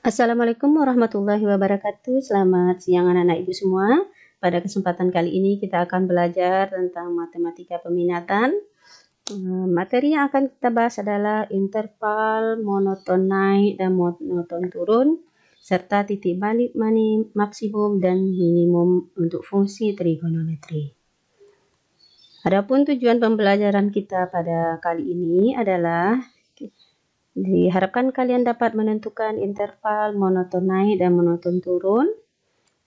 Assalamualaikum warahmatullahi wabarakatuh. Selamat siang anak-anak ibu semua. Pada kesempatan kali ini kita akan belajar tentang matematika peminatan. Materi yang akan kita bahas adalah interval, monoton naik dan monoton turun, serta titik balik maksimum dan minimum untuk fungsi trigonometri. Adapun tujuan pembelajaran kita pada kali ini adalah diharapkan kalian dapat menentukan interval monoton naik dan monoton turun,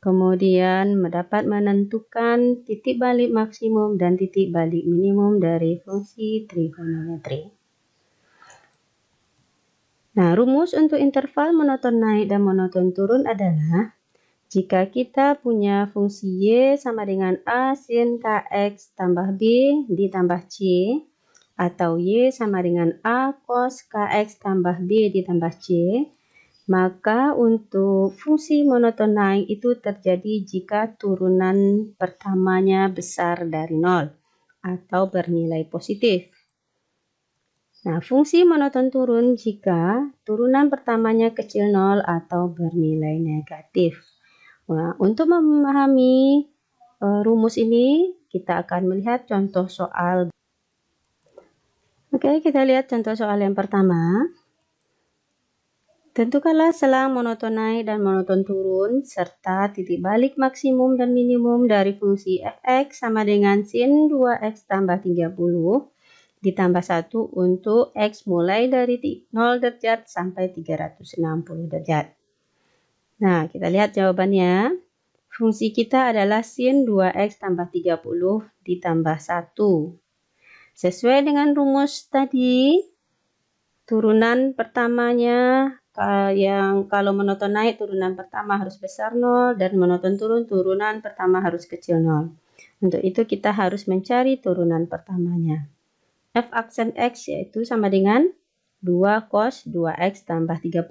kemudian dapat menentukan titik balik maksimum dan titik balik minimum dari fungsi trigonometri. Nah, rumus untuk interval monoton naik dan monoton turun adalah jika kita punya fungsi Y sama dengan A sin KX tambah B ditambah C, atau Y sama dengan A cos KX tambah B ditambah C, maka untuk fungsi monoton naik itu terjadi jika turunan pertamanya besar dari 0 atau bernilai positif. Nah, fungsi monoton turun jika turunan pertamanya kecil 0 atau bernilai negatif. Nah, untuk memahami rumus ini, kita akan melihat contoh soal. Oke, kita lihat contoh soal yang pertama. Tentukanlah selang monoton naik dan monoton turun serta titik balik maksimum dan minimum dari fungsi fx sama dengan sin 2x tambah 30 ditambah 1 untuk x mulai dari 0 derajat sampai 360 derajat. Nah, kita lihat jawabannya. Fungsi kita adalah sin 2x tambah 30 ditambah 1. Sesuai dengan rumus tadi, turunan pertamanya yang kalau monoton naik turunan pertama harus besar 0 dan monoton turun turunan pertama harus kecil 0. Untuk itu kita harus mencari turunan pertamanya. F aksen X yaitu sama dengan 2 cos 2x tambah 30.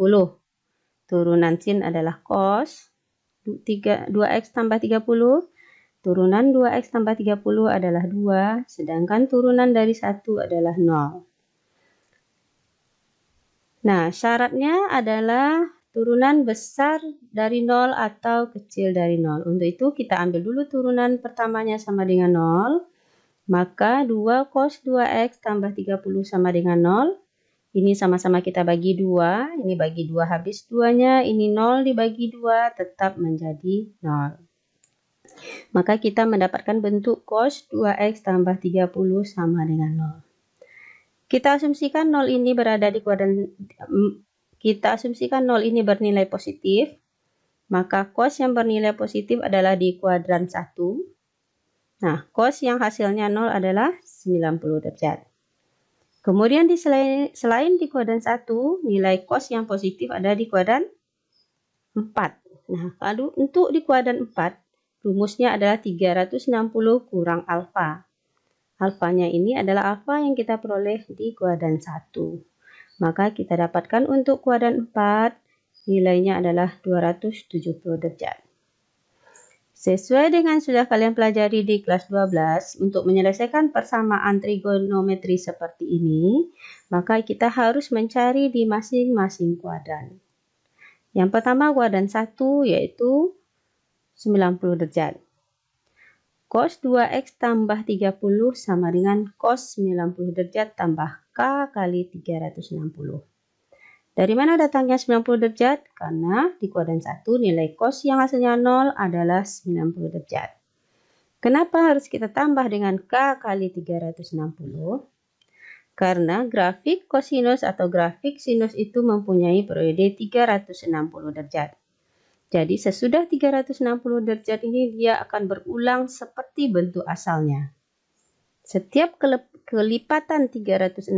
Turunan sin adalah cos 2x tambah 30. Turunan 2x tambah 30 adalah 2, sedangkan turunan dari 1 adalah 0. Nah, syaratnya adalah turunan besar dari 0 atau kecil dari 0. Untuk itu kita ambil dulu turunan pertamanya sama dengan 0. Maka 2 cos 2x tambah 30 sama dengan 0. Ini sama-sama kita bagi 2. Ini bagi 2 habis 2-nya. Ini 0 dibagi 2 tetap menjadi 0. Maka kita mendapatkan bentuk cos 2x tambah 30 sama dengan 0. Kita asumsikan 0 ini berada di kuadran, kita asumsikan 0 ini bernilai positif, maka cos yang bernilai positif adalah di kuadran 1. Nah, cos yang hasilnya 0 adalah 90 derajat. Kemudian selain di kuadran 1, nilai cos yang positif ada di kuadran 4. Nah, kalau untuk di kuadran 4, rumusnya adalah 360 kurang alfa. Alfanya ini adalah alfa yang kita peroleh di kuadran 1. Maka kita dapatkan untuk kuadran 4, nilainya adalah 270 derajat. Sesuai dengan sudah kalian pelajari di kelas 12, untuk menyelesaikan persamaan trigonometri seperti ini, maka kita harus mencari di masing-masing kuadran. Yang pertama kuadran 1 yaitu 90 derajat. Cos 2x tambah 30 sama dengan cos 90 derajat tambah K kali 360. Dari mana datangnya 90 derajat? Karena di kuadran 1 nilai cos yang hasilnya 0 adalah 90 derajat. Kenapa harus kita tambah dengan K kali 360? Karena grafik kosinus atau grafik sinus itu mempunyai periode 360 derajat. Jadi sesudah 360 derajat ini dia akan berulang seperti bentuk asalnya. Setiap kelipatan 360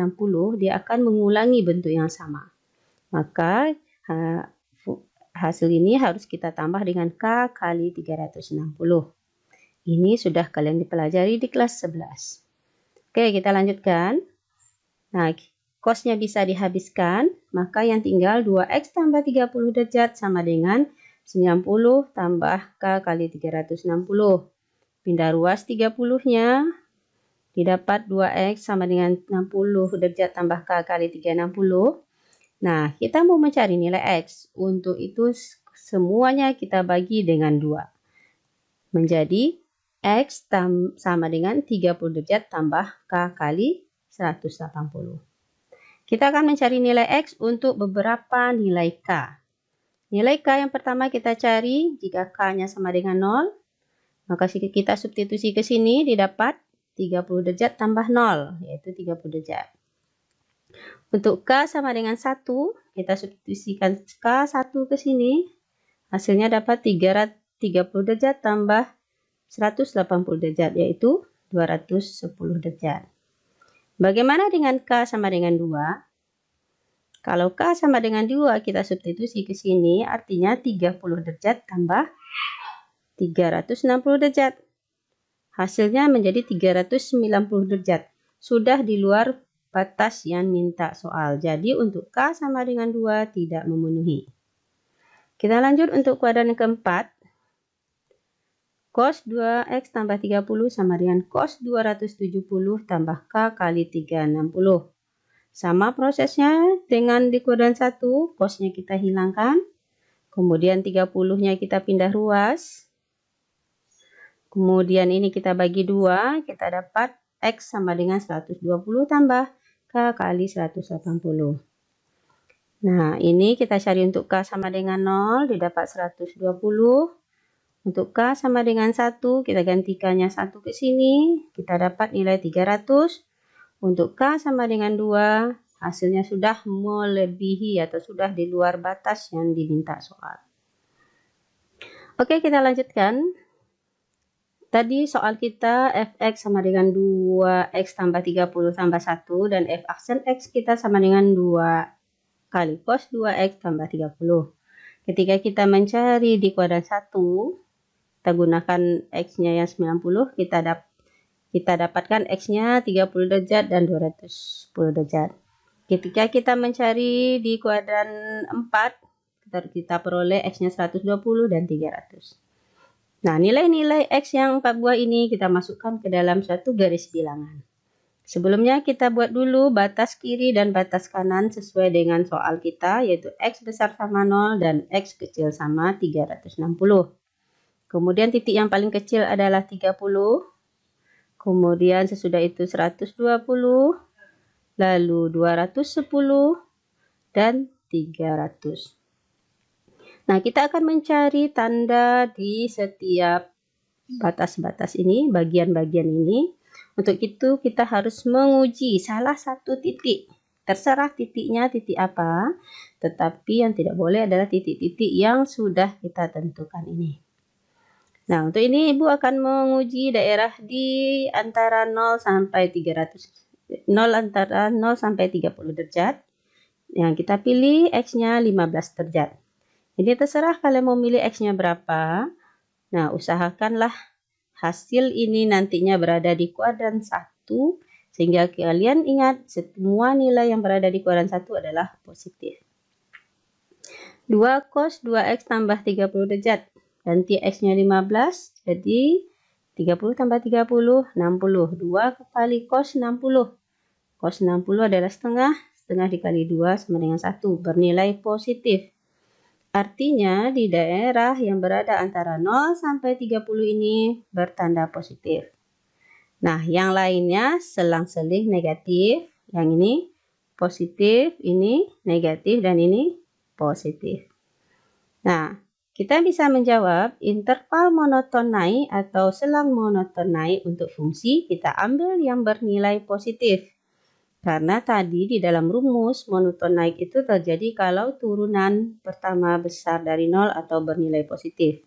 dia akan mengulangi bentuk yang sama. Maka hasil ini harus kita tambah dengan K kali 360. Ini sudah kalian dipelajari di kelas 11. Oke, kita lanjutkan. Nah, cosnya bisa dihabiskan, maka yang tinggal 2x tambah 30 derajat sama dengan 90 tambah K kali 360. Pindah ruas 30-nya, didapat 2x sama dengan 60 derajat tambah K kali 360. Nah, kita mau mencari nilai X. Untuk itu semuanya kita bagi dengan 2. Menjadi X sama dengan 30 derajat tambah K kali 180. Kita akan mencari nilai X untuk beberapa nilai K. Nilai K yang pertama kita cari, jika K-nya sama dengan 0, maka kita substitusi ke sini, didapat 30 derajat tambah 0, yaitu 30 derajat. Untuk K sama dengan 1, kita substitusikan K1 ke sini, hasilnya dapat 30 derajat tambah 180 derajat, yaitu 210 derajat. Bagaimana dengan K sama dengan 2? Kalau K sama dengan 2, kita substitusi ke sini, artinya 30 derajat tambah 360 derajat. Hasilnya menjadi 390 derajat. Sudah di luar batas yang minta soal. Jadi untuk K sama dengan 2 tidak memenuhi. Kita lanjut untuk kuadran yang keempat. Cos 2X tambah 30 sama dengan cos 270 tambah K kali 360. Sama prosesnya dengan di kuadran 1, cosnya kita hilangkan. Kemudian 30-nya kita pindah ruas. Kemudian ini kita bagi 2, kita dapat X sama dengan 120 tambah K kali 180. Nah, ini kita cari untuk K sama dengan 0, didapat 120. Untuk K sama dengan 1, kita gantikannya 1 ke sini, kita dapat nilai 300. Untuk K sama dengan 2, hasilnya sudah melebihi atau sudah di luar batas yang diminta soal. Oke, kita lanjutkan. Tadi soal kita fx sama dengan 2x tambah 30 tambah 1 dan f aksen x kita sama dengan 2 kali cos 2x tambah 30. Ketika kita mencari di kuadran 1, kita gunakan x-nya yang 90, kita dapatkan x-nya 30 derajat dan 210 derajat. Ketika kita mencari di kuadran 4, kita peroleh x-nya 120 dan 300. Nah, nilai-nilai X yang 4 buah ini kita masukkan ke dalam suatu garis bilangan. Sebelumnya kita buat dulu batas kiri dan batas kanan sesuai dengan soal kita, yaitu X besar sama 0 dan X kecil sama 360. Kemudian titik yang paling kecil adalah 30. Kemudian sesudah itu 120, lalu 210, dan 300. Nah, kita akan mencari tanda di setiap batas-batas ini, bagian-bagian ini. Untuk itu kita harus menguji salah satu titik. Terserah titiknya titik apa, tetapi yang tidak boleh adalah titik-titik yang sudah kita tentukan ini. Nah, untuk ini Ibu akan menguji daerah di antara 0 sampai 300. 0 antara 0 sampai 30 derajat. Yang kita pilih X-nya 15 derajat. Jadi terserah kalian mau milih X-nya berapa. Nah, usahakanlah hasil ini nantinya berada di kuadran 1. Sehingga kalian ingat semua nilai yang berada di kuadran 1 adalah positif. 2 cos 2X tambah 30 derajat. Ganti X-nya 15. Jadi 30 tambah 30, 60. 2 kali cos 60. Cos 60 adalah setengah. Setengah dikali 2 sama dengan 1. Bernilai positif. Artinya di daerah yang berada antara 0 sampai 30 ini bertanda positif. Nah, yang lainnya selang-seling negatif. Yang ini positif, ini negatif, dan ini positif. Nah, kita bisa menjawab interval monoton naik atau selang monoton naik untuk fungsi, kita ambil yang bernilai positif. Karena tadi di dalam rumus monoton naik itu terjadi kalau turunan pertama besar dari 0 atau bernilai positif.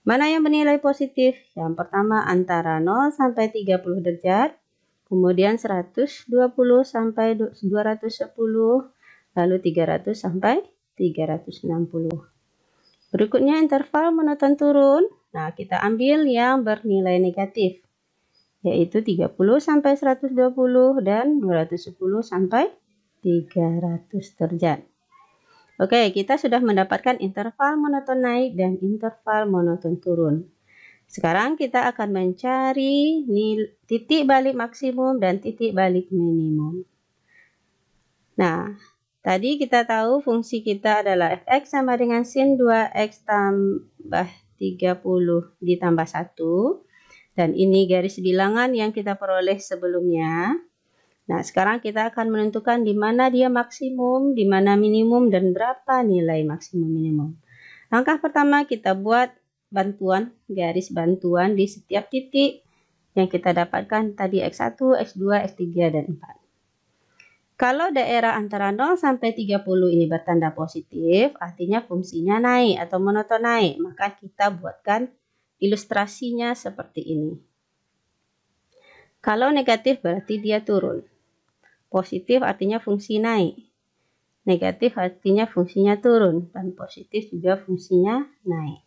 Mana yang bernilai positif? Yang pertama antara 0 sampai 30 derajat, kemudian 120 sampai 210, lalu 300 sampai 360. Berikutnya interval monoton turun. Nah, kita ambil yang bernilai negatif, yaitu 30 sampai 120 dan 210 sampai 300 derajat. Oke, kita sudah mendapatkan interval monoton naik dan interval monoton turun. Sekarang kita akan mencari titik balik maksimum dan titik balik minimum. Nah, Tadi kita tahu fungsi kita adalah fx sama dengan sin 2x tambah 30 ditambah 1. Dan ini garis bilangan yang kita peroleh sebelumnya. Nah, sekarang kita akan menentukan di mana dia maksimum, di mana minimum, dan berapa nilai maksimum minimum. Langkah pertama kita buat bantuan, garis bantuan di setiap titik yang kita dapatkan tadi x1, x2, x3, dan 4. Kalau daerah antara 0 sampai 30 ini bertanda positif, artinya fungsinya naik atau monoton naik. Maka kita buatkan ilustrasinya seperti ini. Kalau negatif berarti dia turun. Positif artinya fungsi naik. Negatif artinya fungsinya turun. Dan positif juga fungsinya naik.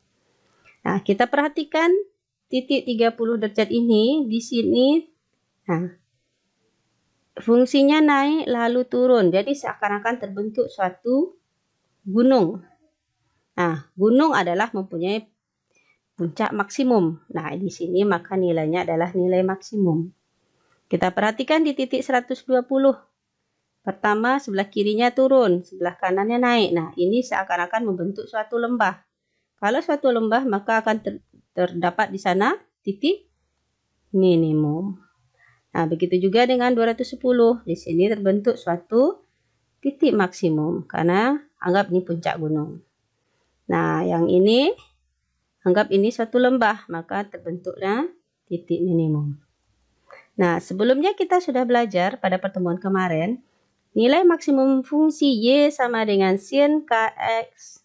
Nah, kita perhatikan titik 30 derajat ini di sini. Nah, fungsinya naik lalu turun. Jadi seakan-akan terbentuk suatu gunung. Nah, gunung adalah mempunyai puncak maksimum. Nah, di sini maka nilainya adalah nilai maksimum. Kita perhatikan di titik 120. Pertama, sebelah kirinya turun, sebelah kanannya naik. Nah, ini seakan-akan membentuk suatu lembah. Kalau suatu lembah, maka akan terdapat di sana titik minimum. Nah, begitu juga dengan 210. Di sini terbentuk suatu titik maksimum, karena anggap ini puncak gunung. Nah, yang ini, anggap ini suatu lembah, maka terbentuknya titik minimum. Nah, sebelumnya kita sudah belajar pada pertemuan kemarin, nilai maksimum fungsi Y sama dengan sin Kx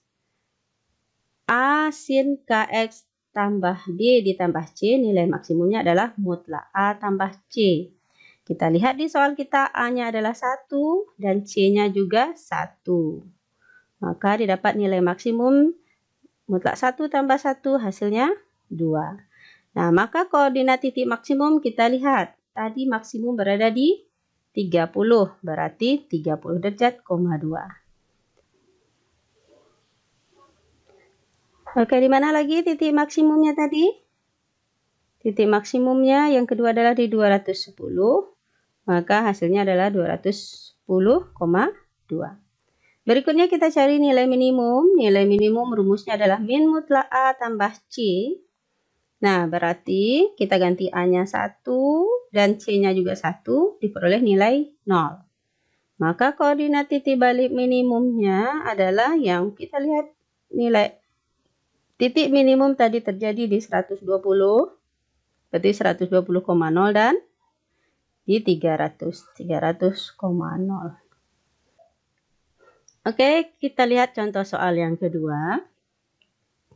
A sin Kx tambah B ditambah C, nilai maksimumnya adalah mutlak A tambah C. Kita lihat di soal kita, A-nya adalah 1 dan C-nya juga 1. Maka didapat nilai maksimum mutlak 1 tambah 1 hasilnya 2. Nah, maka koordinat titik maksimum kita lihat. Tadi maksimum berada di 30, berarti 30 derajat, 2. Oke, di mana lagi titik maksimumnya tadi? Titik maksimumnya yang kedua adalah di 210, maka hasilnya adalah 210,2. Berikutnya kita cari nilai minimum. Nilai minimum rumusnya adalah min mutlak A tambah C. Nah, berarti kita ganti A-nya 1 dan C-nya juga 1, diperoleh nilai 0. Maka koordinat titik balik minimumnya adalah yang kita lihat nilai titik minimum tadi terjadi di 120, berarti 120,0 dan di 300,0. Oke, kita lihat contoh soal yang kedua.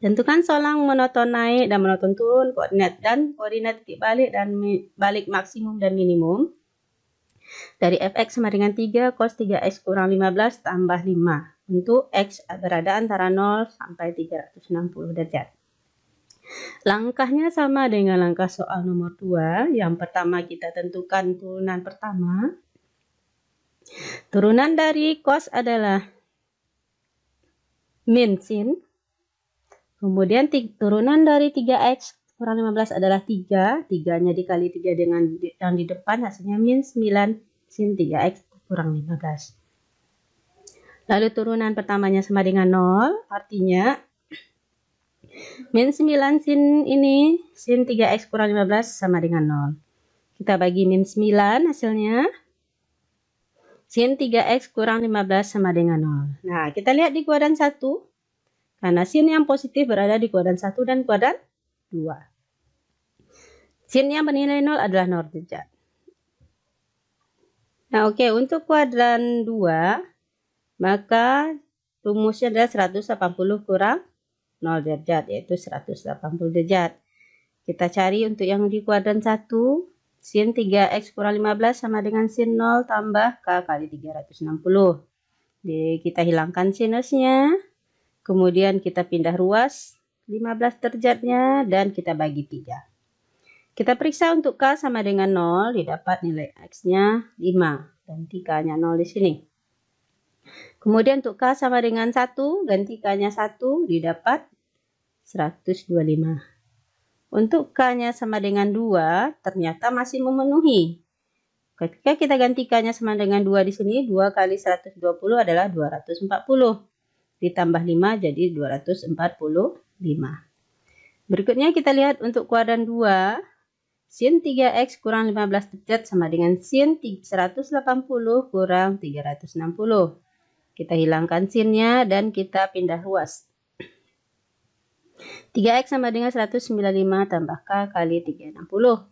Tentukan solang monoton naik dan monoton turun koordinat titik balik dan balik maksimum dan minimum dari fx sama dengan 3 cos 3x kurang 15 tambah 5 untuk x berada antara 0 sampai 360 derajat. Langkahnya sama dengan langkah soal nomor 2. Yang pertama kita tentukan turunan pertama. Turunan dari cos adalah min sin. Kemudian turunan dari 3x kurang 15 adalah 3. 3-nya dikali 3 dengan yang di depan hasilnya min 9 sin 3x kurang 15. Lalu turunan pertamanya sama dengan 0. Artinya min 9 sin ini sin 3x kurang 15 sama dengan 0. Kita bagi min 9 hasilnya. Sin 3x kurang 15 sama dengan 0. Nah, kita lihat di kuadran 1. Karena sin yang positif berada di kuadran 1 dan kuadran 2. Sin yang bernilai 0 adalah 0 derajat. Nah, oke, untuk kuadran 2, maka rumusnya adalah 180 kurang 0 derajat, yaitu 180 derajat. Kita cari untuk yang di kuadran 1, sin 3x kurang 15 sama dengan sin 0 tambah k kali 360. Jadi, kita hilangkan sinusnya. Kemudian kita pindah ruas 15 derajatnya dan kita bagi 3. Kita periksa untuk K sama dengan 0, didapat nilai X-nya 5. Ganti K-nya 0 di sini. Kemudian untuk K sama dengan 1, ganti K-nya 1, didapat 125. Untuk K-nya sama dengan 2, ternyata masih memenuhi. Ketika kita gantikannya sama dengan 2 di sini, 2 kali 120 adalah 240. Ditambah 5 jadi 245. Berikutnya kita lihat untuk kuadran 2. Sin 3x kurang 15 derajat sama dengan sin 180 kurang 360. Kita hilangkan sinnya dan kita pindah ruas. 3x sama dengan 195 tambah k kali 360.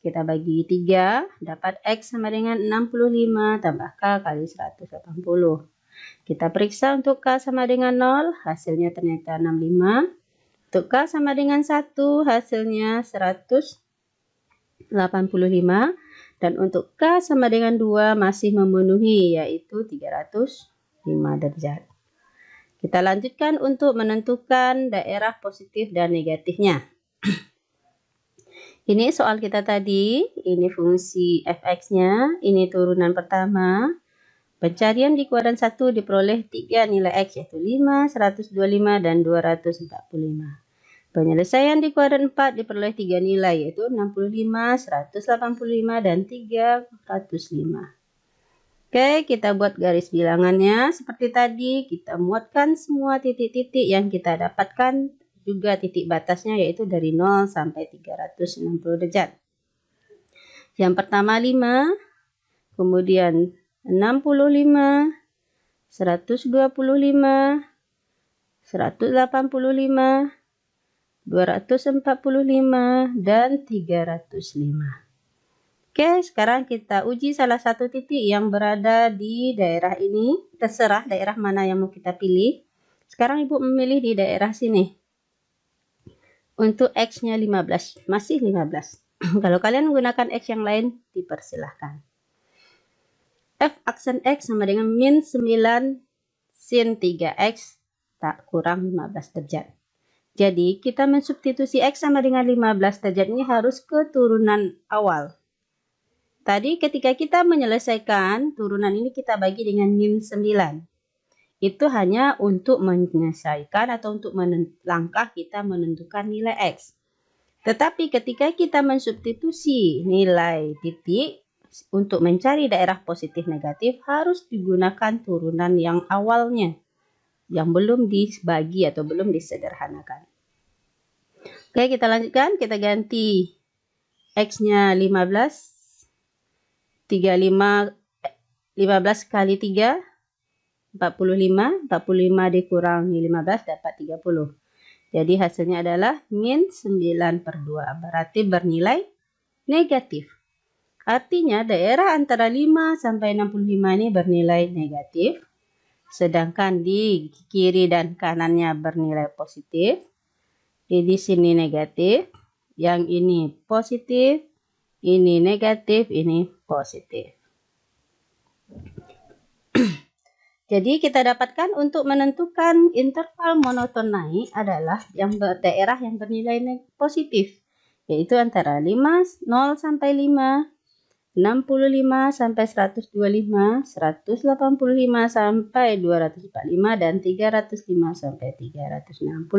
Kita bagi 3, dapat x sama dengan 65 tambah k kali 180. Kita periksa untuk k sama dengan 0, hasilnya ternyata 65. Untuk k sama dengan 1, hasilnya 185. Dan untuk k sama dengan 2 masih memenuhi, yaitu 305 derajat. Kita lanjutkan untuk menentukan daerah positif dan negatifnya. Ini soal kita tadi, ini fungsi fx-nya, ini turunan pertama. Pencarian di kuadran 1 diperoleh 3 nilai x, yaitu 5, 125, dan 245. Penyelesaian di kuadran 4 diperoleh 3 nilai, yaitu 65, 185, dan 305. Oke, kita buat garis bilangannya. Seperti tadi, kita muatkan semua titik-titik yang kita dapatkan, juga titik batasnya yaitu dari 0 sampai 360 derajat. Yang pertama 5, kemudian 65, 125, 185, 245, dan 305. Oke, sekarang kita uji salah satu titik yang berada di daerah ini. Terserah daerah mana yang mau kita pilih. Sekarang Ibu memilih di daerah sini. Untuk X-nya 15, masih 15. Kalau kalian menggunakan X yang lain, dipersilahkan. F aksen X sama dengan min 9 sin 3X tak kurang 15 derajat. Jadi, kita mensubstitusi X sama dengan 15 derajat ini harus ke turunan awal. Tadi ketika kita menyelesaikan, turunan ini kita bagi dengan min 9. Itu hanya untuk menyelesaikan atau untuk langkah kita menentukan nilai X. Tetapi ketika kita mensubstitusi nilai titik untuk mencari daerah positif negatif harus digunakan turunan yang awalnya, yang belum dibagi atau belum disederhanakan. Oke, kita lanjutkan. Kita ganti X-nya 15. 15 kali 3. 45 dikurangi 15 dapat 30. Jadi hasilnya adalah min 9/2. Berarti bernilai negatif. Artinya daerah antara 5 sampai 65 ini bernilai negatif. Sedangkan di kiri dan kanannya bernilai positif. Di sini negatif. Yang ini positif. Ini negatif. Ini positif. Jadi kita dapatkan untuk menentukan interval monoton naik adalah yang daerah yang bernilai positif, yaitu antara 0 sampai 5, 65 sampai 125, 185 sampai 245, dan 305 sampai 360.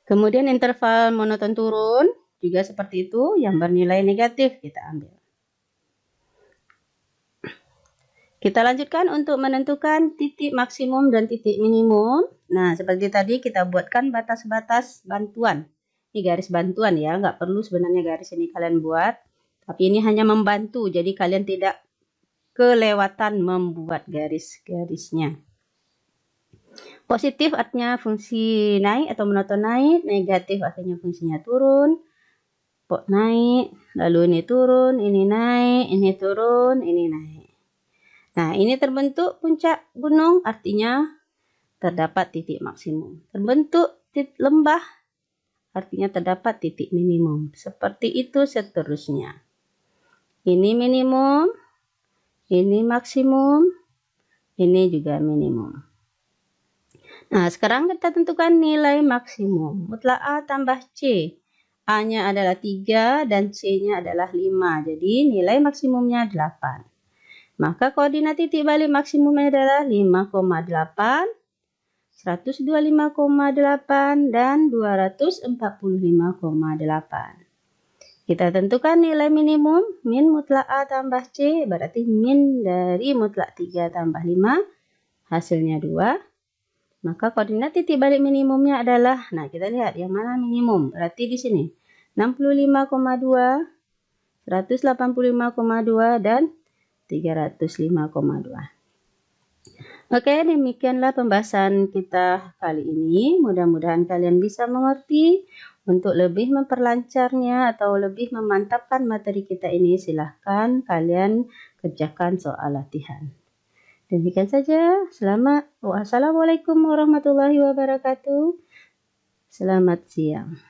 Kemudian interval monoton turun juga seperti itu, yang bernilai negatif kita ambil. Kita lanjutkan untuk menentukan titik maksimum dan titik minimum. Nah, seperti tadi kita buatkan batas-batas bantuan. Ini garis bantuan ya, nggak perlu sebenarnya garis ini kalian buat. Tapi ini hanya membantu, jadi kalian tidak kelewatan membuat garis-garisnya. Positif artinya fungsi naik atau monoton naik, negatif artinya fungsinya turun. Naik, lalu ini turun, ini naik, ini turun, ini naik. Nah, ini terbentuk puncak gunung, artinya terdapat titik maksimum. Terbentuk titik lembah, artinya terdapat titik minimum. Seperti itu seterusnya. Ini minimum, ini maksimum, ini juga minimum. Nah, sekarang kita tentukan nilai maksimum. Mutlak A tambah C. A-nya adalah 3 dan C-nya adalah 5. Jadi, nilai maksimumnya 8. Maka koordinat titik balik maksimumnya adalah 5,8, 125,8, dan 245,8. Kita tentukan nilai minimum, min mutlak A tambah C, berarti min dari mutlak 3 tambah 5, hasilnya 2. Maka koordinat titik balik minimumnya adalah, nah kita lihat yang mana minimum, berarti di sini 65,2, 185,2, dan 305,2. Oke, demikianlah pembahasan kita kali ini. Mudah-mudahan kalian bisa mengerti. Untuk lebih memperlancarnya atau lebih memantapkan materi kita ini, silahkan kalian kerjakan soal latihan. Demikian saja. Wassalamualaikum warahmatullahi wabarakatuh. Selamat siang.